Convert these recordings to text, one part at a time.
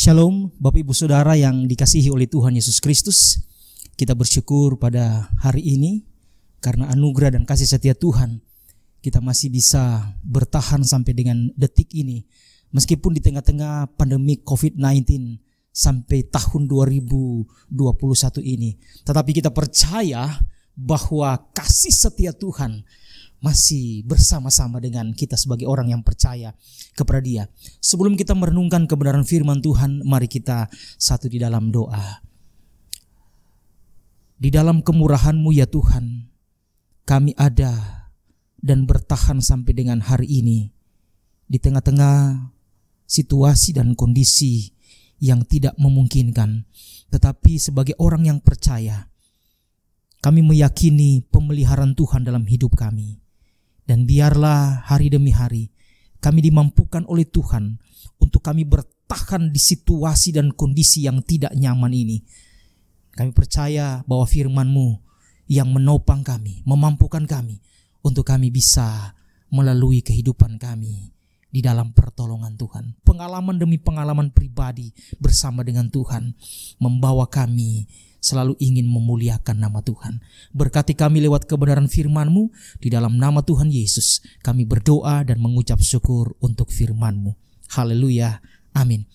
Shalom Bapak Ibu Saudara yang dikasihi oleh Tuhan Yesus Kristus. Kita bersyukur pada hari ini karena anugerah dan kasih setia Tuhan, kita masih bisa bertahan sampai dengan detik ini. Meskipun di tengah-tengah pandemi COVID-19 sampai tahun 2021 ini, tetapi kita percaya bahwa kasih setia Tuhan masih bersama-sama dengan kita sebagai orang yang percaya kepada Dia. Sebelum kita merenungkan kebenaran firman Tuhan, mari kita satu di dalam doa. Di dalam kemurahan-Mu ya Tuhan, kami ada dan bertahan sampai dengan hari ini di tengah-tengah situasi dan kondisi yang tidak memungkinkan. Tetapi sebagai orang yang percaya, kami meyakini pemeliharaan Tuhan dalam hidup kami. Dan biarlah hari demi hari kami dimampukan oleh Tuhan untuk kami bertahan di situasi dan kondisi yang tidak nyaman ini. Kami percaya bahwa firman-Mu yang menopang kami, memampukan kami untuk kami bisa melalui kehidupan kami di dalam pertolongan Tuhan. Pengalaman demi pengalaman pribadi bersama dengan Tuhan membawa kami selalu ingin memuliakan nama Tuhan. Berkati kami lewat kebenaran firman-Mu. Di dalam nama Tuhan Yesus kami berdoa dan mengucap syukur untuk firman-Mu. Haleluya, amin.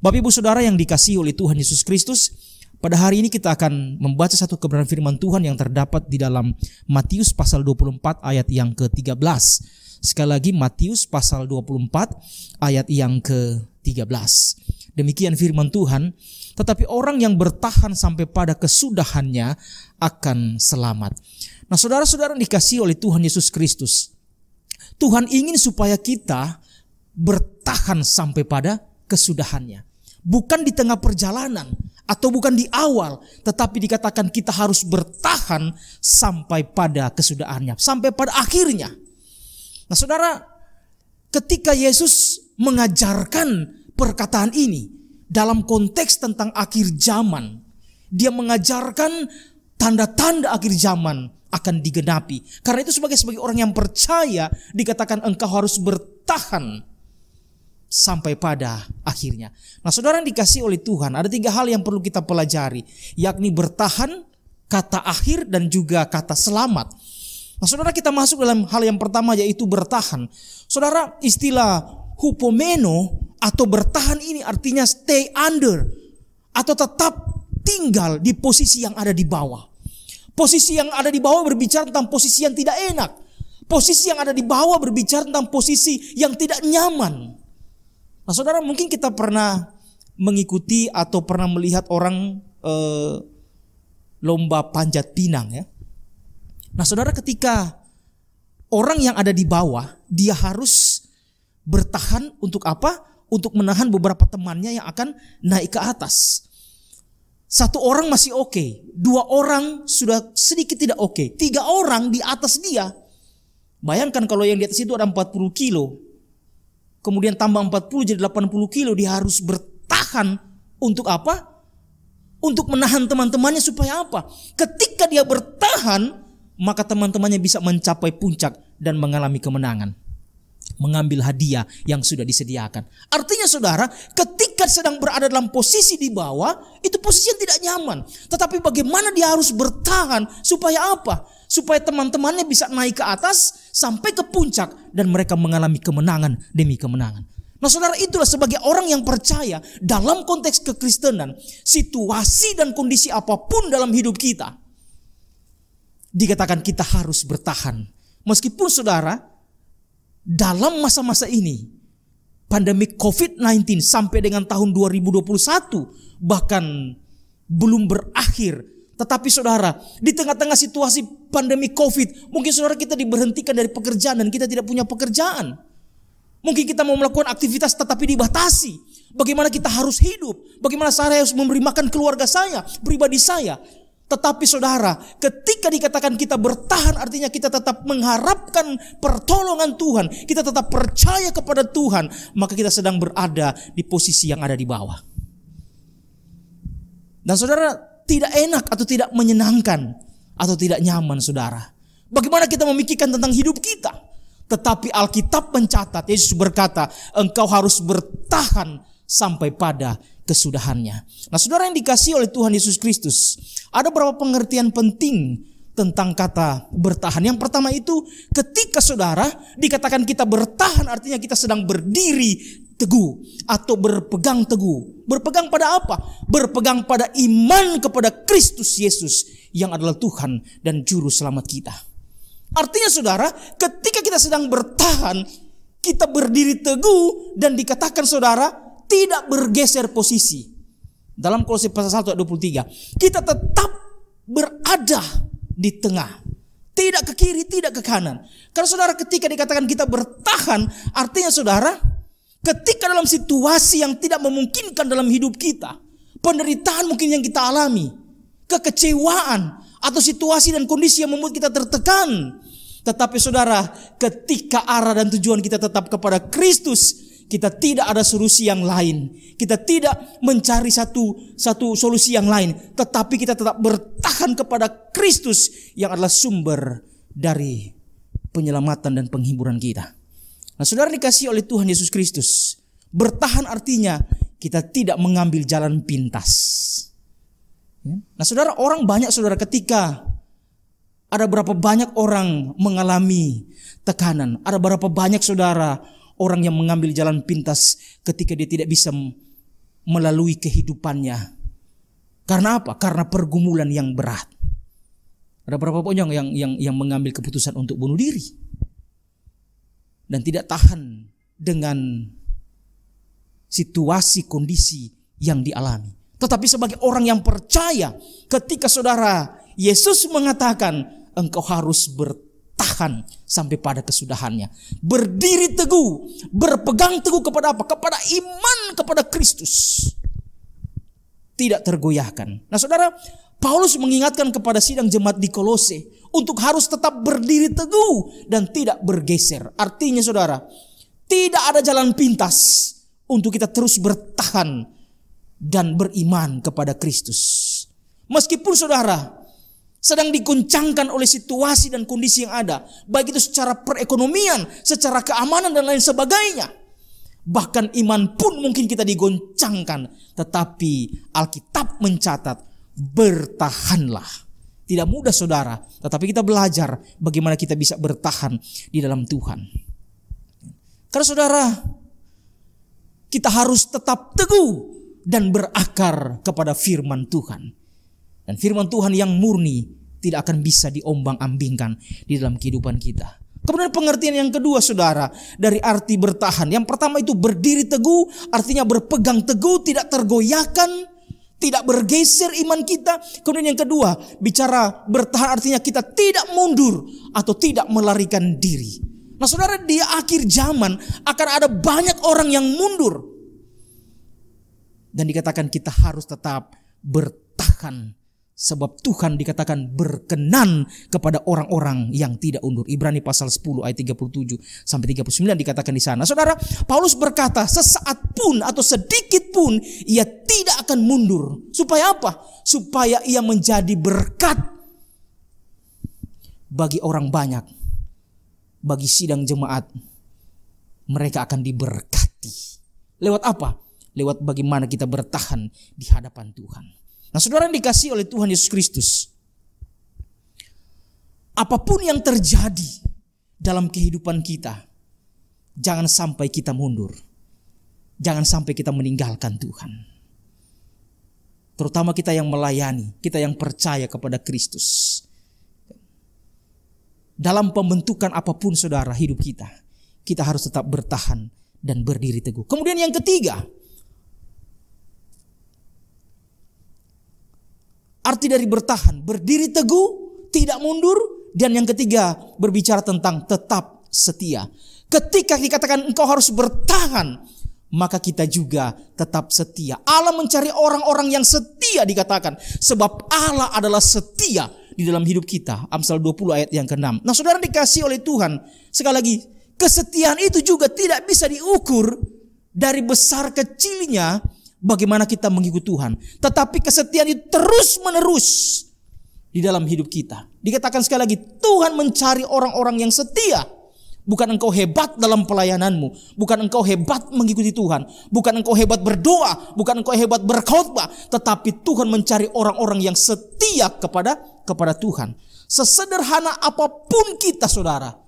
Bapak Ibu Saudara yang dikasihi oleh Tuhan Yesus Kristus, pada hari ini kita akan membaca satu kebenaran firman Tuhan yang terdapat di dalam Matius pasal 24 ayat yang ke-13. Sekali lagi, Matius pasal 24 ayat yang ke-13. Demikian firman Tuhan, tetapi orang yang bertahan sampai pada kesudahannya akan selamat. Nah, saudara-saudara dikasihi oleh Tuhan Yesus Kristus, Tuhan ingin supaya kita bertahan sampai pada kesudahannya. Bukan di tengah perjalanan atau bukan di awal, tetapi dikatakan kita harus bertahan sampai pada kesudahannya, sampai pada akhirnya. Nah, saudara, ketika Yesus mengajarkan perkataan ini dalam konteks tentang akhir zaman, Dia mengajarkan tanda-tanda akhir zaman akan digenapi. Karena itu sebagai orang yang percaya dikatakan engkau harus bertahan sampai pada akhirnya. Nah, saudara yang dikasihi oleh Tuhan, ada 3 hal yang perlu kita pelajari, yakni bertahan, kata akhir, dan juga kata selamat. Nah, saudara, kita masuk dalam hal yang pertama, yaitu bertahan. Saudara, istilah hupomeno atau bertahan ini artinya stay under atau tetap tinggal di posisi yang ada di bawah. Posisi yang ada di bawah berbicara tentang posisi yang tidak enak. Posisi yang ada di bawah berbicara tentang posisi yang tidak nyaman. Nah, saudara, mungkin kita pernah mengikuti atau pernah melihat orang lomba panjat pinang ya. Nah, saudara, ketika orang yang ada di bawah, dia harus bertahan untuk apa? Untuk menahan beberapa temannya yang akan naik ke atas. 1 orang masih oke, 2 orang sudah sedikit tidak oke, 3 orang di atas dia. Bayangkan kalau yang di atas itu ada 40 kilo, kemudian tambah 40 jadi 80 kilo, dia harus bertahan untuk apa? Untuk menahan teman-temannya supaya apa? Ketika dia bertahan, maka teman-temannya bisa mencapai puncak dan mengalami kemenangan, mengambil hadiah yang sudah disediakan. Artinya saudara, ketika sedang berada dalam posisi di bawah, itu posisi yang tidak nyaman. Tetapi bagaimana dia harus bertahan supaya apa? Supaya teman-temannya bisa naik ke atas sampai ke puncak dan mereka mengalami kemenangan demi kemenangan. Nah, saudara, itulah sebagai orang yang percaya dalam konteks kekristenan, situasi dan kondisi apapun dalam hidup kita, dikatakan kita harus bertahan. Meskipun saudara, dalam masa-masa ini, pandemi COVID-19 sampai dengan tahun 2021 bahkan belum berakhir. Tetapi saudara, di tengah-tengah situasi pandemi COVID, mungkin saudara kita diberhentikan dari pekerjaan dan kita tidak punya pekerjaan. Mungkin kita mau melakukan aktivitas tetapi dibatasi. Bagaimana kita harus hidup? Bagaimana saya harus memberi makan keluarga saya, pribadi saya? Tetapi saudara, ketika dikatakan kita bertahan, artinya kita tetap mengharapkan pertolongan Tuhan, kita tetap percaya kepada Tuhan, maka kita sedang berada di posisi yang ada di bawah. Dan saudara, tidak enak atau tidak menyenangkan atau tidak nyaman saudara. Bagaimana kita memikirkan tentang hidup kita? Tetapi Alkitab mencatat, Yesus berkata, engkau harus bertahan sampai pada kesudahannya. Nah, saudara yang dikasihi oleh Tuhan Yesus Kristus, ada beberapa pengertian penting tentang kata bertahan. Yang pertama itu, ketika saudara dikatakan kita bertahan, artinya kita sedang berdiri teguh atau berpegang teguh. Berpegang pada apa? Berpegang pada iman kepada Kristus Yesus yang adalah Tuhan dan Juru Selamat kita. Artinya saudara, ketika kita sedang bertahan, kita berdiri teguh dan dikatakan saudara tidak bergeser posisi. Dalam Kolose pasal 1 ayat 23, kita tetap berada di tengah, tidak ke kiri, tidak ke kanan. Karena saudara, ketika dikatakan kita bertahan, artinya saudara, ketika dalam situasi yang tidak memungkinkan dalam hidup kita, penderitaan mungkin yang kita alami, kekecewaan, atau situasi dan kondisi yang membuat kita tertekan. Tetapi saudara, ketika arah dan tujuan kita tetap kepada Kristus, kita tidak ada solusi yang lain. Kita tidak mencari satu solusi yang lain. Tetapi kita tetap bertahan kepada Kristus yang adalah sumber dari penyelamatan dan penghiburan kita. Nah, saudara dikasihi oleh Tuhan Yesus Kristus, bertahan artinya kita tidak mengambil jalan pintas. Nah, saudara, orang banyak saudara, ketika ada berapa banyak orang mengalami tekanan, ada berapa banyak saudara orang yang mengambil jalan pintas ketika dia tidak bisa melalui kehidupannya. Karena apa? Karena pergumulan yang berat. Ada berapa banyak yang mengambil keputusan untuk bunuh diri dan tidak tahan dengan situasi kondisi yang dialami. Tetapi sebagai orang yang percaya, ketika saudara Yesus mengatakan engkau harus bertahan sampai pada kesudahannya, berdiri teguh, berpegang teguh kepada apa? Kepada iman kepada Kristus, tidak tergoyahkan. Nah saudara, Paulus mengingatkan kepada sidang jemaat di Kolose untuk harus tetap berdiri teguh dan tidak bergeser. Artinya saudara, tidak ada jalan pintas untuk kita terus bertahan dan beriman kepada Kristus. Meskipun saudara sedang diguncangkan oleh situasi dan kondisi yang ada, baik itu secara perekonomian, secara keamanan dan lain sebagainya. Bahkan iman pun mungkin kita digoncangkan, tetapi Alkitab mencatat, bertahanlah. Tidak mudah saudara, tetapi kita belajar bagaimana kita bisa bertahan di dalam Tuhan. Karena saudara, kita harus tetap teguh dan berakar kepada firman Tuhan. Dan firman Tuhan yang murni tidak akan bisa diombang-ambingkan di dalam kehidupan kita. Kemudian pengertian yang kedua saudara dari arti bertahan. Yang pertama itu berdiri teguh, artinya berpegang teguh, tidak tergoyahkan, tidak bergeser iman kita. Kemudian yang kedua, bicara bertahan artinya kita tidak mundur atau tidak melarikan diri. Nah saudara, di akhir zaman akan ada banyak orang yang mundur. Dan dikatakan kita harus tetap bertahan. Sebab Tuhan dikatakan berkenan kepada orang-orang yang tidak undur. Ibrani pasal 10 ayat 37 sampai 39 dikatakan di sana. Saudara, Paulus berkata, sesaat pun atau sedikit pun ia tidak akan mundur. Supaya apa? Supaya ia menjadi berkat bagi orang banyak. Bagi sidang jemaat, mereka akan diberkati. Lewat apa? Lewat bagaimana kita bertahan di hadapan Tuhan. Nah saudara yang dikasihi oleh Tuhan Yesus Kristus, apapun yang terjadi dalam kehidupan kita, jangan sampai kita mundur. Jangan sampai kita meninggalkan Tuhan. Terutama kita yang melayani, kita yang percaya kepada Kristus. Dalam pembentukan apapun saudara hidup kita, kita harus tetap bertahan dan berdiri teguh. Kemudian yang ketiga, arti dari bertahan, berdiri teguh, tidak mundur. Dan yang ketiga, berbicara tentang tetap setia. Ketika dikatakan engkau harus bertahan, maka kita juga tetap setia. Allah mencari orang-orang yang setia dikatakan. Sebab Allah adalah setia di dalam hidup kita. Amsal 20 ayat yang ke-6. Nah saudara dikasih oleh Tuhan. Sekali lagi, kesetiaan itu juga tidak bisa diukur dari besar kecilnya bagaimana kita mengikuti Tuhan. Tetapi kesetiaan itu terus menerus di dalam hidup kita. Dikatakan sekali lagi, Tuhan mencari orang-orang yang setia. Bukan engkau hebat dalam pelayananmu, bukan engkau hebat mengikuti Tuhan, bukan engkau hebat berdoa, bukan engkau hebat berkhotbah, tetapi Tuhan mencari orang-orang yang setia kepada Tuhan. Sesederhana apapun kita, saudara,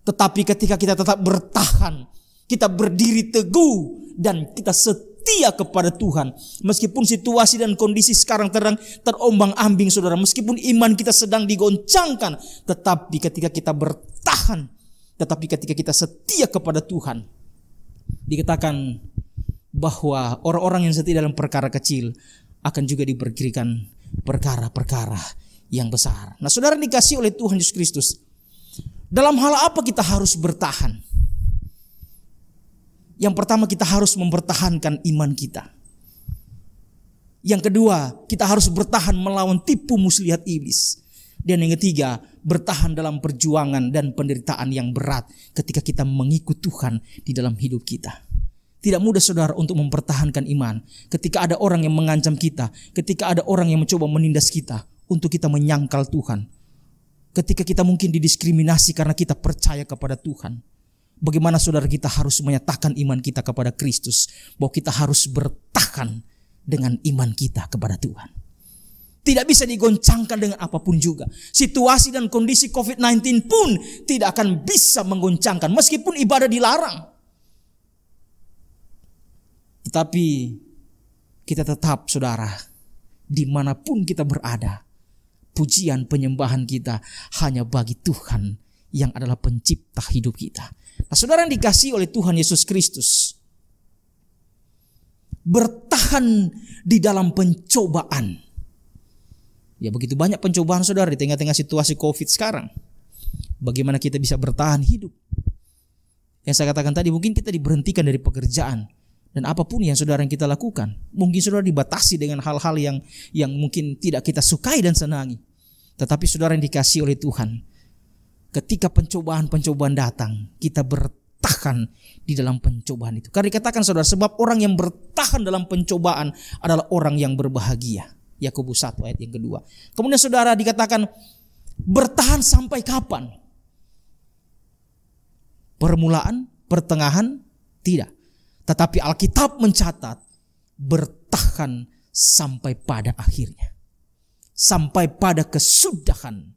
tetapi ketika kita tetap bertahan, kita berdiri teguh dan kita setia kepada Tuhan, meskipun situasi dan kondisi sekarang terombang-ambing, saudara, meskipun iman kita sedang digoncangkan, tetapi ketika kita bertahan, tetapi ketika kita setia kepada Tuhan, dikatakan bahwa orang-orang yang setia dalam perkara kecil akan juga diberikan perkara-perkara yang besar. Nah, saudara dikasih oleh Tuhan Yesus Kristus, dalam hal apa kita harus bertahan? Yang pertama, kita harus mempertahankan iman kita. Yang kedua, kita harus bertahan melawan tipu muslihat iblis. Dan yang ketiga, bertahan dalam perjuangan dan penderitaan yang berat ketika kita mengikut Tuhan di dalam hidup kita. Tidak mudah, saudara, untuk mempertahankan iman ketika ada orang yang mengancam kita, ketika ada orang yang mencoba menindas kita untuk kita menyangkal Tuhan, ketika kita mungkin didiskriminasi karena kita percaya kepada Tuhan. Bagaimana, saudara, kita harus menyatakan iman kita kepada Kristus, bahwa kita harus bertahan dengan iman kita kepada Tuhan. Tidak bisa digoncangkan dengan apapun juga. Situasi dan kondisi COVID-19 pun tidak akan bisa menggoncangkan, meskipun ibadah dilarang. Tetapi kita tetap, saudara, dimanapun kita berada, pujian penyembahan kita hanya bagi Tuhan yang adalah pencipta hidup kita. Nah, saudara yang dikasihi oleh Tuhan Yesus Kristus, bertahan di dalam pencobaan. Ya, begitu banyak pencobaan, saudara, di tengah-tengah situasi COVID sekarang. Bagaimana kita bisa bertahan hidup? Yang saya katakan tadi, mungkin kita diberhentikan dari pekerjaan. Dan apapun yang saudara yang kita lakukan, mungkin saudara dibatasi dengan hal-hal yang mungkin tidak kita sukai dan senangi. Tetapi saudara yang dikasihi oleh Tuhan, ketika pencobaan-pencobaan datang, kita bertahan di dalam pencobaan itu. Karena dikatakan, saudara, sebab orang yang bertahan dalam pencobaan adalah orang yang berbahagia. Yakobus 1 ayat yang kedua. Kemudian, saudara, dikatakan bertahan sampai kapan? Permulaan, pertengahan, tidak. Tetapi Alkitab mencatat bertahan sampai pada akhirnya. Sampai pada kesudahan.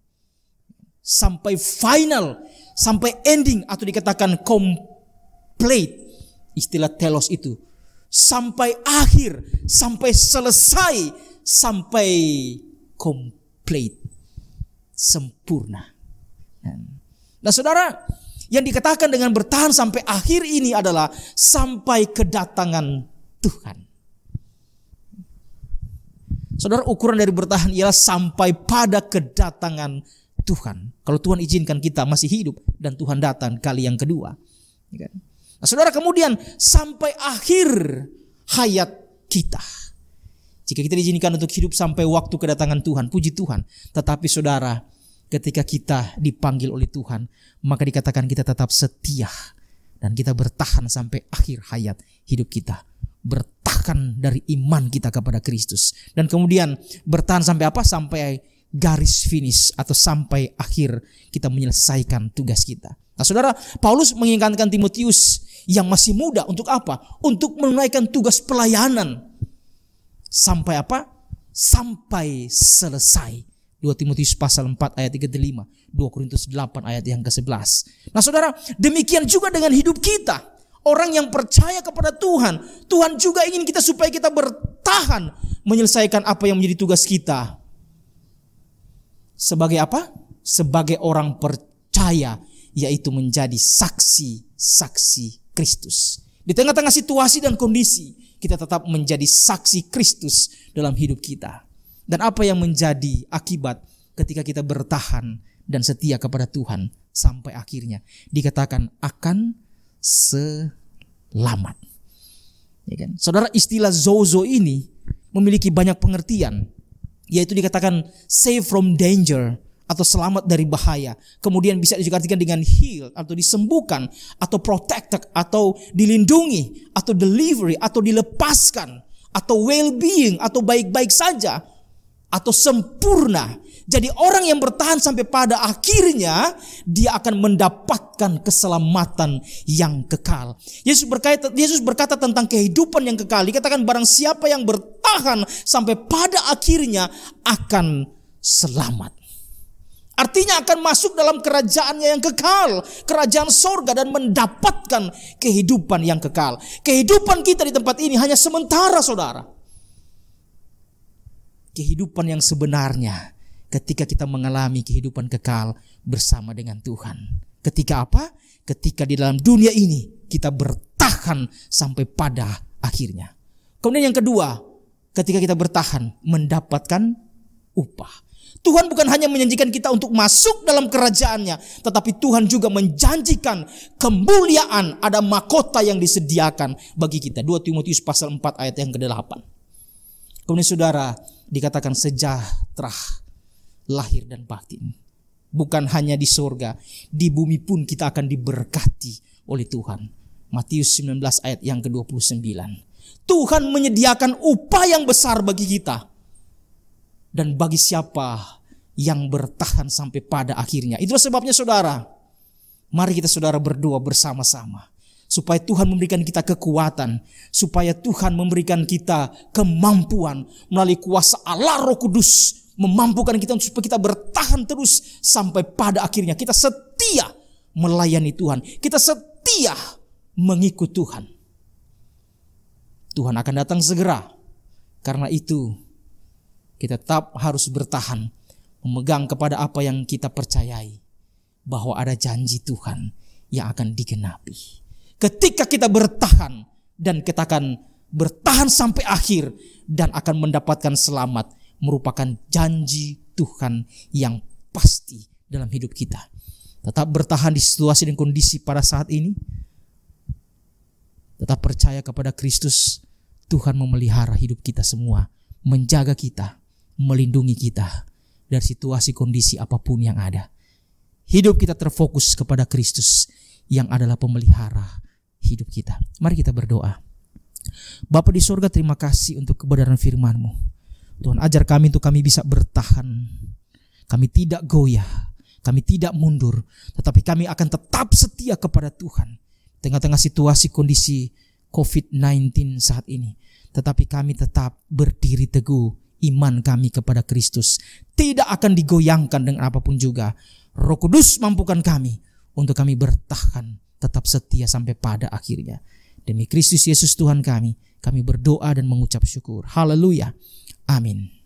Sampai final, sampai ending, atau dikatakan complete, istilah telos itu, sampai akhir, sampai selesai, sampai complete, sempurna. Nah, saudara, yang dikatakan dengan bertahan sampai akhir ini adalah sampai kedatangan Tuhan. Saudara, ukuran dari bertahan ialah sampai pada kedatangan Tuhan. Kalau Tuhan izinkan kita masih hidup dan Tuhan datang kali yang kedua. Nah, saudara, kemudian sampai akhir hayat kita. Jika kita diizinkan untuk hidup sampai waktu kedatangan Tuhan, puji Tuhan. Tetapi, saudara, ketika kita dipanggil oleh Tuhan, maka dikatakan kita tetap setia dan kita bertahan sampai akhir hayat hidup kita. Bertahan dari iman kita kepada Kristus. Dan kemudian bertahan sampai apa? Sampai garis finish atau sampai akhir kita menyelesaikan tugas kita. Nah, saudara, Paulus mengingatkan Timotius yang masih muda untuk apa? Untuk menunaikan tugas pelayanan. Sampai apa? Sampai selesai. 2 Timotius pasal 4 ayat 3-5, 2 Korintus 8 ayat yang ke-11. Nah, saudara, demikian juga dengan hidup kita. Orang yang percaya kepada Tuhan, Tuhan juga ingin kita supaya kita bertahan menyelesaikan apa yang menjadi tugas kita. Sebagai apa? Sebagai orang percaya, yaitu menjadi saksi-saksi Kristus. Di tengah-tengah situasi dan kondisi, kita tetap menjadi saksi Kristus dalam hidup kita. Dan apa yang menjadi akibat ketika kita bertahan dan setia kepada Tuhan sampai akhirnya? Dikatakan akan selamat. Ya kan? Saudara, istilah zozo ini memiliki banyak pengertian. Yaitu dikatakan save from danger atau selamat dari bahaya. Kemudian bisa diartikan dengan heal atau disembuhkan, atau protected atau dilindungi, atau delivery atau dilepaskan, atau well-being atau baik-baik saja, atau sempurna. Jadi orang yang bertahan sampai pada akhirnya, dia akan mendapatkan keselamatan yang kekal. Yesus berkata tentang kehidupan yang kekal. Dikatakan barang siapa yang bertahan sampai pada akhirnya akan selamat. Artinya akan masuk dalam kerajaannya yang kekal, kerajaan sorga, dan mendapatkan kehidupan yang kekal. Kehidupan kita di tempat ini hanya sementara, saudara. Kehidupan yang sebenarnya ketika kita mengalami kehidupan kekal bersama dengan Tuhan. Ketika apa? Ketika di dalam dunia ini kita bertahan sampai pada akhirnya. Kemudian yang kedua, ketika kita bertahan mendapatkan upah. Tuhan bukan hanya menjanjikan kita untuk masuk dalam kerajaannya, tetapi Tuhan juga menjanjikan kemuliaan, ada mahkota yang disediakan bagi kita. 2 Timotius pasal 4 ayat yang ke-8. Kemudian saudara, dikatakan sejahtera lahir dan batin. Bukan hanya di surga, di bumi pun kita akan diberkati oleh Tuhan. Matius 19 ayat yang ke-29. Tuhan menyediakan upah yang besar bagi kita. Dan bagi siapa yang bertahan sampai pada akhirnya. Itulah sebabnya saudara, mari kita saudara berdoa bersama-sama. Supaya Tuhan memberikan kita kekuatan. Supaya Tuhan memberikan kita kemampuan melalui kuasa Allah Roh Kudus. Memampukan kita supaya kita bertahan terus sampai pada akhirnya. Kita setia melayani Tuhan. Kita setia mengikut Tuhan. Tuhan akan datang segera. Karena itu kita tetap harus bertahan. Memegang kepada apa yang kita percayai. Bahwa ada janji Tuhan yang akan digenapi. Ketika kita bertahan dan kita akan bertahan sampai akhir dan akan mendapatkan selamat, merupakan janji Tuhan yang pasti dalam hidup kita. Tetap bertahan di situasi dan kondisi pada saat ini. Tetap percaya kepada Kristus. Tuhan memelihara hidup kita semua, menjaga kita, melindungi kita dari situasi kondisi apapun yang ada. Hidup kita terfokus kepada Kristus yang adalah pemelihara hidup kita. Mari kita berdoa. Bapa di surga, terima kasih untuk kebenaran firman-Mu. Tuhan, ajar kami untuk kami bisa bertahan. Kami tidak goyah, kami tidak mundur, tetapi kami akan tetap setia kepada Tuhan. Tengah-tengah situasi kondisi COVID-19 saat ini. Tetapi kami tetap berdiri teguh, iman kami kepada Kristus tidak akan digoyangkan dengan apapun juga. Roh Kudus mampukan kami untuk kami bertahan, tetap setia sampai pada akhirnya. Demi Kristus Yesus Tuhan kami berdoa dan mengucap syukur. Haleluya. Amin.